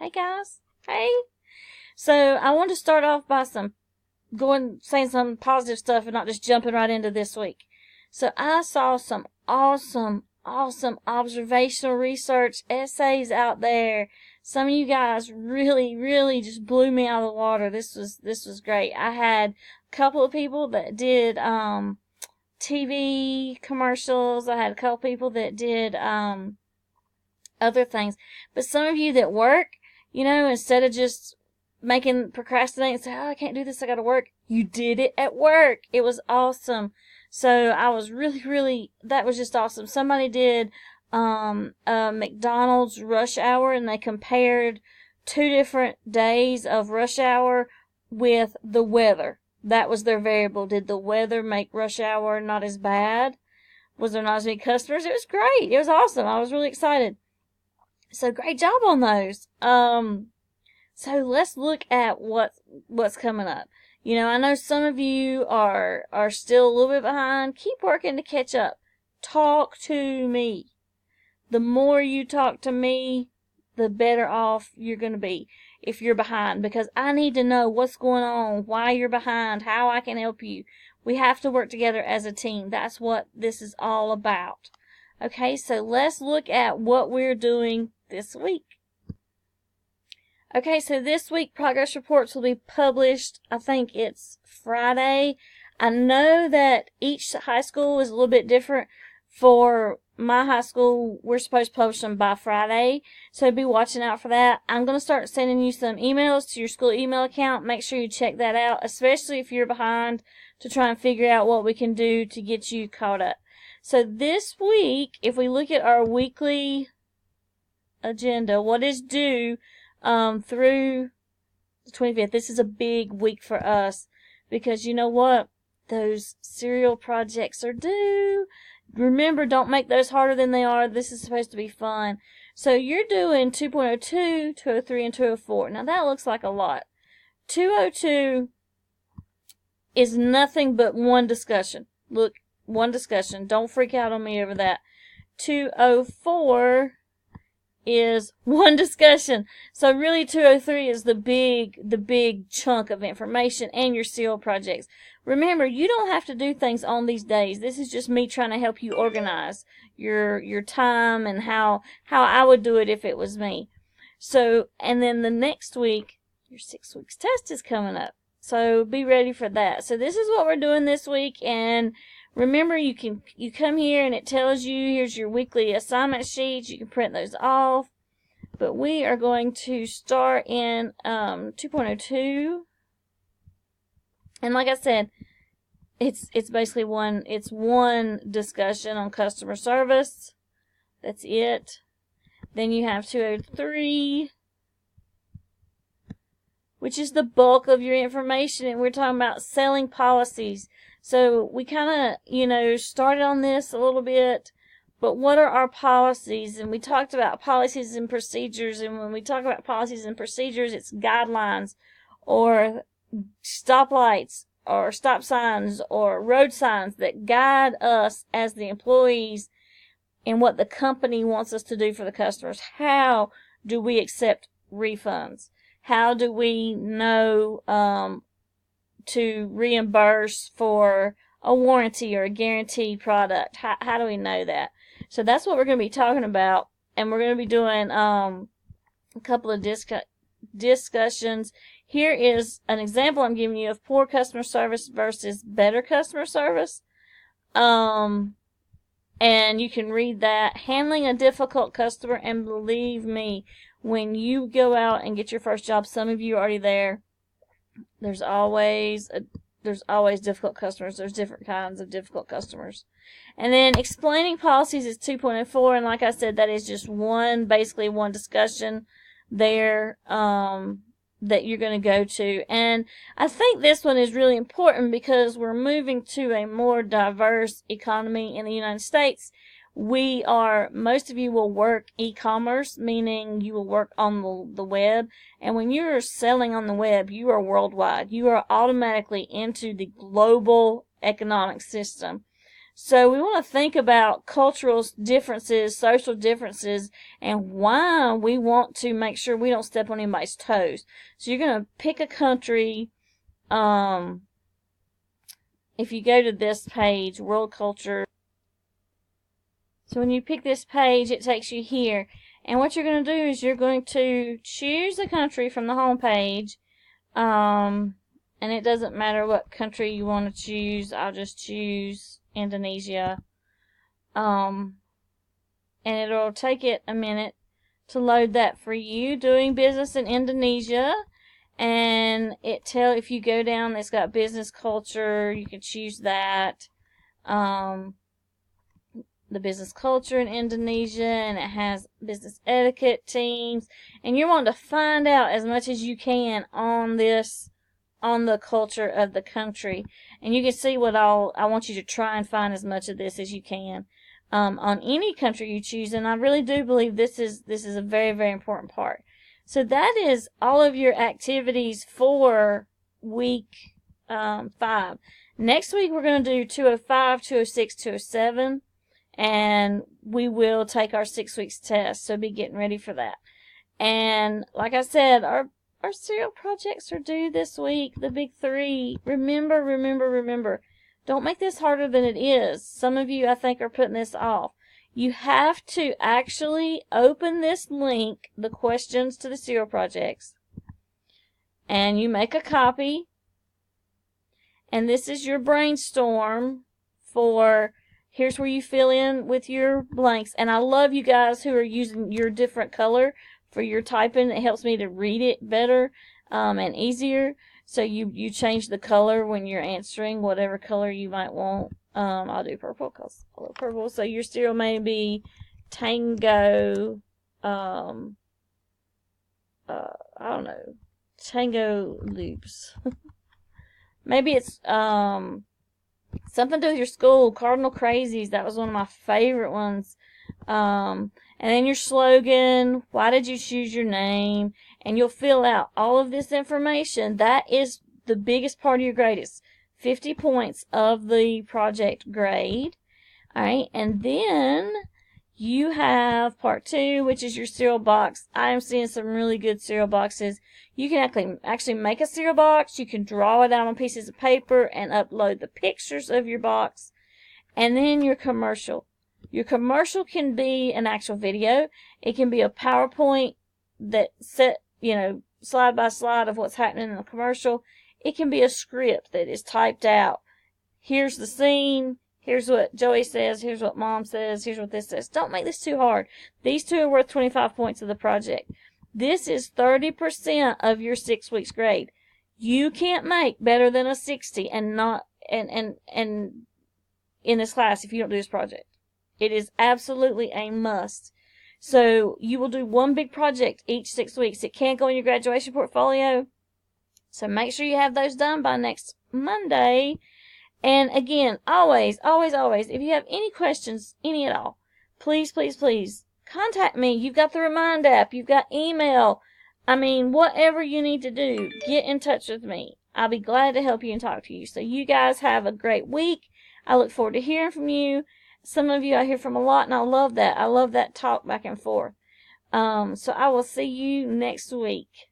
Hey guys. Hey. So I want to start off by saying some positive stuff and not just jumping right into this week. So I saw some awesome observational research essays out there. Some of you guys really just blew me out of the water. This was great. I had a couple of people that did TV commercials. I had a couple people that did other things. But some of you that work, instead of just procrastinate and say, oh, I can't do this, I gotta work, you did it at work. It was awesome. So I was really, that was just awesome. Somebody did a McDonald's rush hour, and they compared 2 different days of rush hour with the weather. That was their variable. Did the weather make rush hour not as bad? Was there not as many customers? It was great. It was awesome. I was really excited. So great job on those. So let's look at what's coming up. I know some of you are still a little bit behind. Keep working to catch up. Talk to me. The more you talk to me, the better off you're going to be if you're behind, because I need to know what's going on, why you're behind, how I can help you. We have to work together as a team. That's what this is all about. Okay, so let's look at what we're doing this week. Okay, so this week progress reports will be published, I think it's Friday. I know that each high school is a little bit different. For my high school, we're supposed to publish them by Friday, so be watching out for that. I'm going to start sending you some emails to your school email account. Make sure you check that out, especially if you're behind, to try and figure out what we can do to get you caught up. So this week, if we look at our weekly agenda, what is due through the 25th, this is a big week for us, because you know what? Those serial projects are due. Remember, don't make those harder than they are. This is supposed to be fun. So you're doing 2.02, 203, and 204. Now that looks like a lot. 202 is nothing but one discussion. Look, one discussion. Don't freak out on me over that. 204 is one discussion. So really 203 is the big chunk of information and your seal projects. Remember, you don't have to do things on these days. This is just me trying to help you organize your time and how I would do it if it was me. So, and then the next week, your 6 weeks test is coming up. So be ready for that. So this is what we're doing this week, and remember, you come here and it tells you, here's your weekly assignment sheets. You can print those off. But we are going to start in 2.02. And like I said, it's basically one discussion on customer service. That's it. Then you have 203, which is the bulk of your information, and we're talking about selling policies. So we kind of, started on this a little bit, but what are our policies? And we talked about policies and procedures, and when we talk about policies and procedures, it's guidelines or stoplights or stop signs or road signs that guide us as the employees in what the company wants us to do for the customers. How do we accept refunds? How do we know to reimburse for a warranty or a guaranteed product? How do we know that? So that's what we're going to be talking about, and we're going to be doing a couple of discussions. Here is an example I'm giving you of poor customer service versus better customer service. And you can read that. Handling a difficult customer, and believe me, when you go out and get your first job, some of you are already there. There's always difficult customers. There's different kinds of difficult customers. And then explaining policies is 2.04, and like I said, that is just basically one discussion there that you're going to go to. And I think this one is really important because we're moving to a more diverse economy in the United States. Most of you will work e-commerce, meaning you will work on the web. And when you're selling on the web, you are worldwide. You are automatically into the global economic system. So we want to think about cultural differences, social differences, and why we want to make sure we don't step on anybody's toes. So you're going to pick a country. If you go to this page, World Culture. So when you pick this page, it takes you here. And what you're going to do is you're going to choose a country from the home page. And it doesn't matter what country you want to choose. I'll just choose Indonesia. And it'll take it a minute to load that for you. Doing business in Indonesia. And if you go down, it's got business culture. You can choose that. The business culture in Indonesia, and it has business etiquette teams, and you want to find out as much as you can on the culture of the country. And you can see I want you to try and find as much of this as you can on any country you choose, and I really do believe this is a very, very important part. So that is all of your activities for week 5. Next week we're going to do 205, 206, 207. And we will take our 6 weeks test, so be getting ready for that. And like I said, our serial projects are due this week, the big 3. Remember. Don't make this harder than it is. Some of you, I think, are putting this off. You have to actually open this link, the questions to the serial projects, and you make a copy. And this is your brainstorm for... Here's where you fill in with your blanks. And I love you guys who are using your different color for your typing. It helps me to read it better and easier. So you change the color when you're answering, whatever color you might want. I'll do purple because I love purple. So your serial may be Tango, I don't know, Tango Loops. Maybe it's something to do with your school. Cardinal Crazies. That was one of my favorite ones. And then your slogan. Why did you choose your name? And you'll fill out all of this information. That is the biggest part of your grade. It's 50 points of the project grade. Alright. And then you have part 2, which is your cereal box. I am seeing some really good cereal boxes. You can actually make a cereal box. You can draw it out on pieces of paper and upload the pictures of your box. And then your commercial. Your commercial can be an actual video. It can be a PowerPoint that slide by slide of what's happening in the commercial. It can be a script that is typed out. Here's the scene. Here's what Joey says. Here's what Mom says. Here's what this says. Don't make this too hard. These 2 are worth 25 points of the project. This is 30% of your 6 weeks grade. You can't make better than a 60 and in this class if you don't do this project. It is absolutely a must. So you will do one big project each 6 weeks. It can't go in your graduation portfolio. So make sure you have those done by next Monday. And again, always, if you have any questions, any at all, please contact me. You've got the Remind app. You've got email. Whatever you need to do, get in touch with me. I'll be glad to help you and talk to you. So you guys have a great week. I look forward to hearing from you. Some of you I hear from a lot, and I love that. I love that talk back and forth. So I will see you next week.